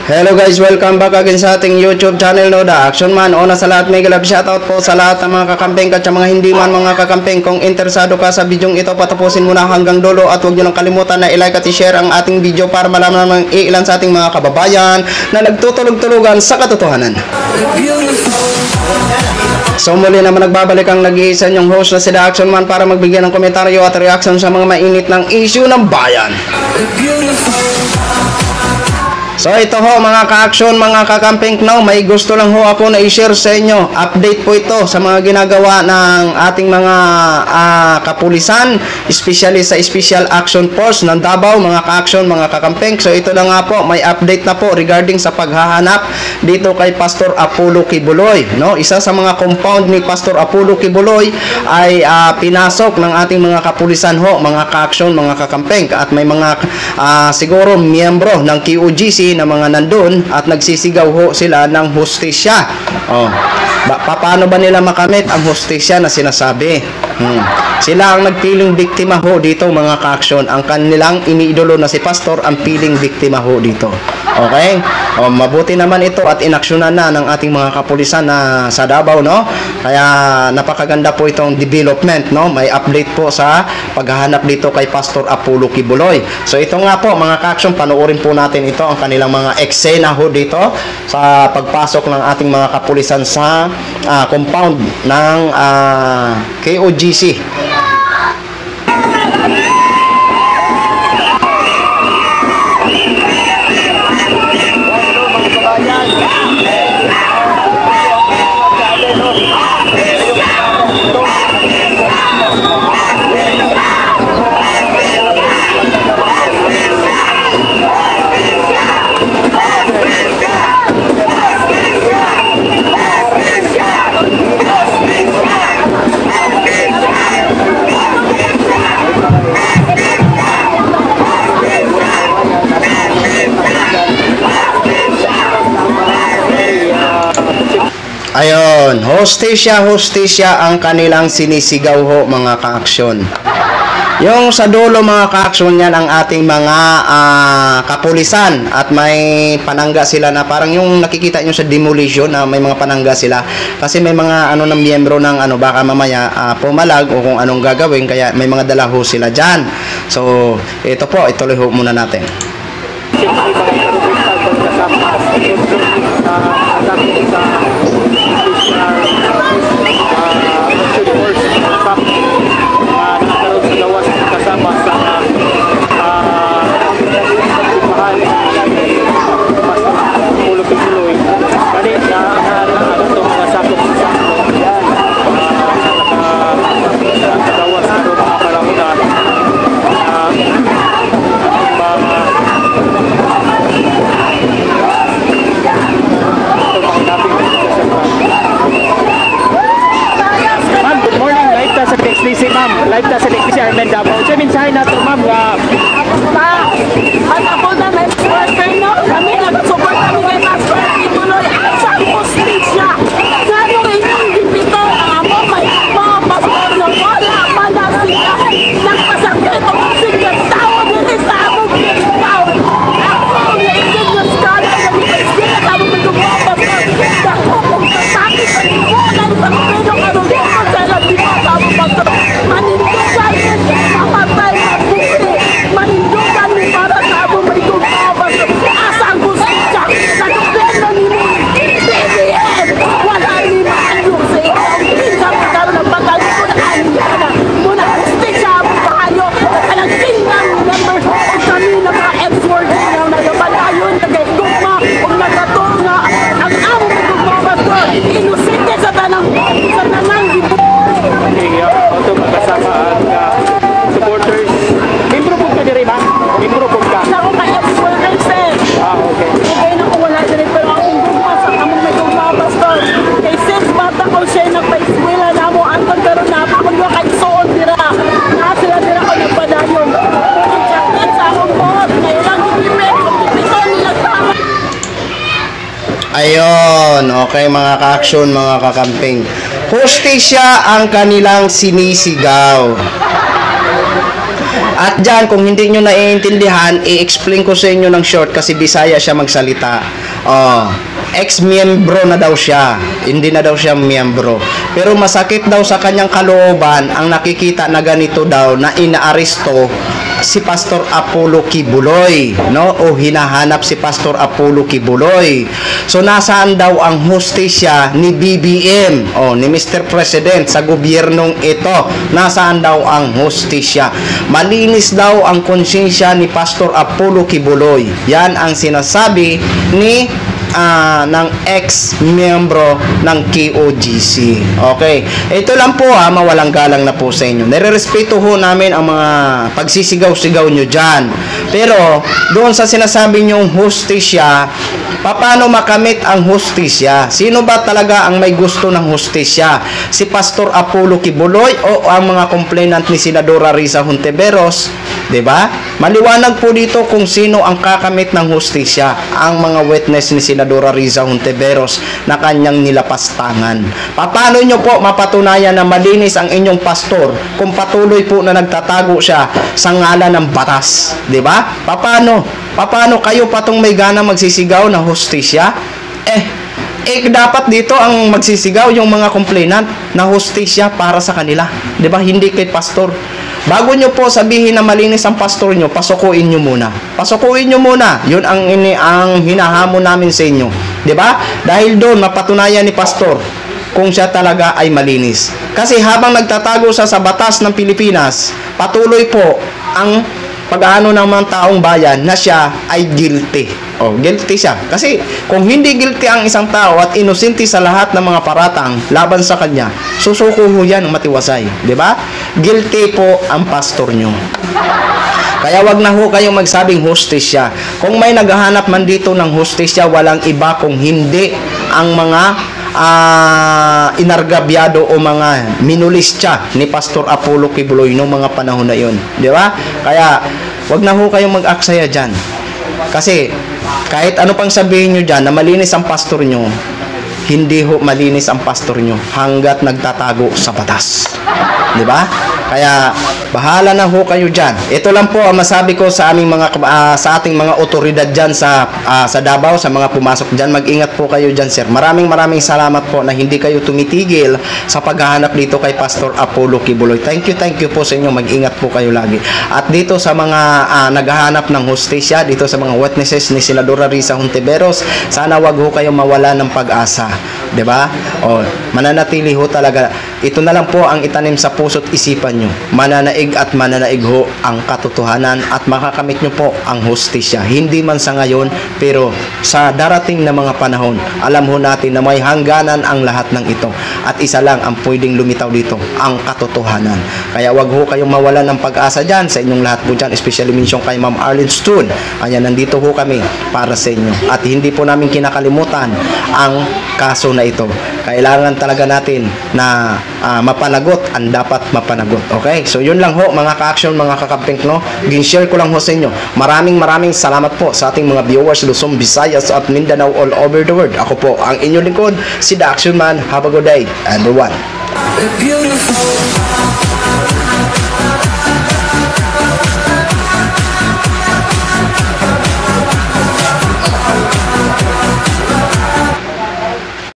Hello guys, welcome back again sa ating YouTube channel, no, The Action Man. Una sa lahat, mega love shoutout po sa lahat ng mga kakampeng at sa mga hindi man mga kakampeng. Kung interesado ka sa bidyong ito, patapusin mo na hanggang dulo at huwag nyo lang kalimutan na i-like at i-share ang ating video para malaman ng ilan sa ating mga kababayan na nagtutulog-tulugan sa katotohanan. So muli naman nagbabalik ang nag-iisa nyong host na si The Action Man para magbigay ng komentaryo at reaction sa mga mainit ng issue ng bayan. So ito ho mga ka-action, mga kakamping, no, may gusto lang ho ako na i-share sa inyo. Update po ito sa mga ginagawa ng ating mga kapulisan, especially sa Special Action Force ng Davao, mga ka-action, mga kakamping. So ito na nga po, may update na po regarding sa paghahanap dito kay Pastor Apollo Kibuloy, no? Isa sa mga compound ni Pastor Apollo Kibuloy ay pinasok ng ating mga kapulisan ho, mga ka-action, mga kakamping, at may mga siguro miyembro ng QOGC na mga nandun at nagsisigaw ho sila ng hustisya. Paano ba nila makamit ang hustisya na sinasabi? Sila ang nagpiling biktima ho dito, mga ka-action. Ang kanilang iniidolo na si Pastor ang piling biktima ho dito. Okay? Mabuti naman ito at inaksyonan na ng ating mga kapulisan na sa Davao, no? Kaya napakaganda po itong development, no? May update po sa paghahanap dito kay Pastor Apollo Kibuloy. So ito nga po mga ka-action, panoorin po natin ito, ang kanilang mga eksena ho dito sa pagpasok ng ating mga kapulisan sa compound ng KOGC. Ayun, hostisya ang kanilang sinisigaw ho, mga ka-aksyon. Yung sa dulo, mga ka-aksyon, yan ang ating mga kapulisan at may panangga sila na parang yung nakikita nyo sa demolition na may mga panangga sila kasi may mga ng miyembro ng baka mamaya pumalag o kung anong gagawin, kaya may mga dala ho sila dyan. So ito po, ituloy ho muna natin. Live ta sa Dixie Armen Davao. Sa mensahe na to, ma'am, ang ako na may worker, no? Kami nag-support kami kay Pastor Kibuloy sa hostisya. Gano inyong dipito ang amo may mga pastor na wala man na sila. Nagpasakit ang singgit tao dito sa among tao. Ako ang naisip na skala na nipaskin at among magagawa pastor. Dako kung kasakit sa limunan sa kapinong anong limunan sa ilang di sa among pastor. Manindugan mamatay na buti. Manindugan ni para sa among may gumabas. Asang hustisya sa gobyerno ni BBM. Wala ni maayong sa iyong pinsang pagkaroon ng pagkalunan na muna hustisya ang pahayo. Anang tingnan members o kami na mga ex-word na nagabalayon, nagagugma o nagatunga ang among may gumabas. Inosente sa tanang gibuo. auto magkasama ang supporters. Membro po ka diri, ma'am? Membro po ka? Sa akong kaya supporters, sir. Okay. Okay na kung wala diri, pero akong gugma sa among may gugma, pastor. Kay sis, bata ko siya nagpa-eskwela na mo, ang pagkaroon na ako yung kay soon dira. Na sila dira ko nagpadayon. Kung sakit sa akong boss, kaya lang gipipit, kung pipiton nila tama. Ayun, okay mga ka-action, mga kakamping. Hustisya ang kanilang sinisigaw. At dyan, kung hindi nyo naiintindihan, i-explain ko sa inyo ng short kasi Bisaya siya magsalita. Ex-miyembro na daw siya. Hindi na daw siya miyembro. Pero masakit daw sa kanyang kalooban ang nakikita na ganito daw na inaaresto si Pastor Apollo Kibuloy, no? O hinahanap si Pastor Apollo Kibuloy. So nasaan daw ang hustisya ni BBM ni Mr. President sa gobyernong ito? Nasaan daw ang hustisya? Malinis daw ang konsensya ni Pastor Apollo Kibuloy. Yan ang sinasabi ni ng ex-miyembro ng KOGC. Okay. Ito lang po mawalang galang na po sa inyo. Nire-respeto ho namin ang mga pagsisigaw-sigaw nyo dyan. Pero, doon sa sinasabi nyong hustisya, paano makamit ang hustisya? Sino ba talaga ang may gusto ng hustisya? Si Pastor Apollo Kibuloy o ang mga complainant ni Senadora Risa Hontiveros? Diba? Maliwanag po dito kung sino ang kakamit ng hustisya. Ang mga witness ni Senadora Risa Hontiveros na kanyang nilapastangan. Paano nyo po mapatunayan na malinis ang inyong pastor kung patuloy po na nagtatago siya sa ngalan ng batas? Diba? Paano kayo patong may gana magsisigaw na hustisya? Dapat dito ang magsisigaw yung mga complainant na hustisya para sa kanila. Diba? Hindi kay pastor. Bago nyo po sabihin na malinis ang pastor nyo, pasukuin nyo muna. Pasukuin nyo muna. Yun ang hinahamon namin sa inyo. Diba? Dahil doon, mapatunayan ni pastor kung siya talaga ay malinis. Kasi habang nagtatago siya sa batas ng Pilipinas, patuloy po ang pag-aano ng mga taong bayan na siya ay guilty. Guilty siya. Kasi kung hindi guilty ang isang tao at inosente sa lahat ng mga paratang laban sa kanya, susuko ho yan matiwasay. Diba? Guilty po ang pastor nyo. Kaya wag na ho kayong magsabing hustisya. Kung may naghahanap man dito ng hustisya, walang iba kung hindi ang mga inargabyado o mga minulistya ni Pastor Apollo Kibuloy noong mga panahon na yun. Di ba? Kaya, wag na ho kayong mag-aksaya dyan. Kasi, kahit ano pang sabihin nyo dyan na malinis ang pastor nyo, hindi ho malinis ang pastor nyo hanggat nagtatago sa batas. Di ba? Kaya bahala na ho kayo diyan. Ito lang po ang masabi ko sa aming mga sa ating mga otoridad diyan sa Davao, sa mga pumasok diyan. Mag-ingat po kayo diyan, sir. Maraming salamat po na hindi kayo tumitigil sa paghahanap dito kay Pastor Apollo Kibuloy. Thank you po sa inyo. Mag-ingat po kayo lagi. At dito sa mga naghahanap ng hustisya, dito sa mga witnesses ni Senadora Risa Hontiveros, sana wag ho kayo mawala ng pag-asa. 'Di ba? Mananatili ho talaga. Ito na lang po ang itanim sa puso't isipan nyo. Mananaig at mananaig ho ang katotohanan at makakamit nyo po ang hustisya. Hindi man sa ngayon, pero sa darating na mga panahon, alam ho natin na may hangganan ang lahat ng ito. At isa lang ang pwedeng lumitaw dito, ang katotohanan. Kaya wag ho kayong mawalan ng pag-asa dyan sa inyong lahat po dyan, especially mention kay Ma'am Arlene Stone. Ayan, nandito ho kami para sa inyo. At hindi po namin kinakalimutan ang kaso na ito. Kailangan talaga natin na mapanagot ang dapat mapanagot. Okay? So yun lang ho mga ka-action, mga kakamping, no? Gin-share ko lang ho sa inyo. Maraming salamat po sa ating mga viewers Luzon, Visayas at Mindanao all over the world. Ako po ang inyong lingkod, si The Action Man. Have a good day, everyone. Beautiful.